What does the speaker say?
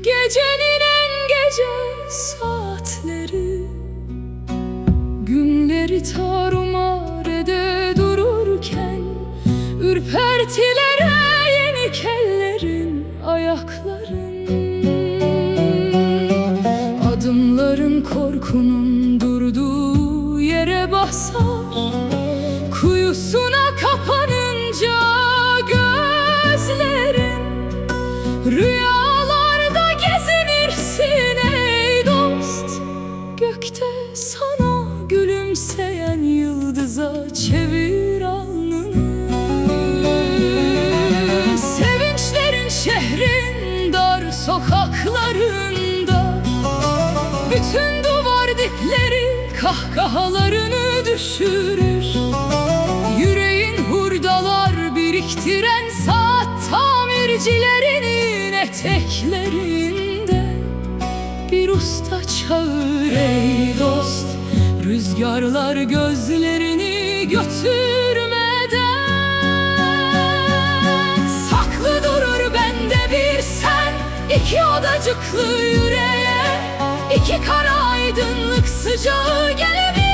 Gecenin en gece saatleri, günleri tarumar ede dururken, ürpertilere yenik ellerin, ayakların, adımların korkunun durduğu yere basar, kuyusuna kapanınca gözlerin, rüya sana gülümseyen yıldıza çevir alnını. Sevinçlerin şehrin dar sokaklarında, bütün duvar dipleri kahkahalarını düşürür. Yüreğin hurdalar biriktiren saat tamircilerinin eteklerinde bir usta çağır ey dost, rüzgarlar gözlerini götürmeden. Saklı durur bende bir sen, iki odacıklı yüreğe, iki kara aydınlık sıcağı gelebilir.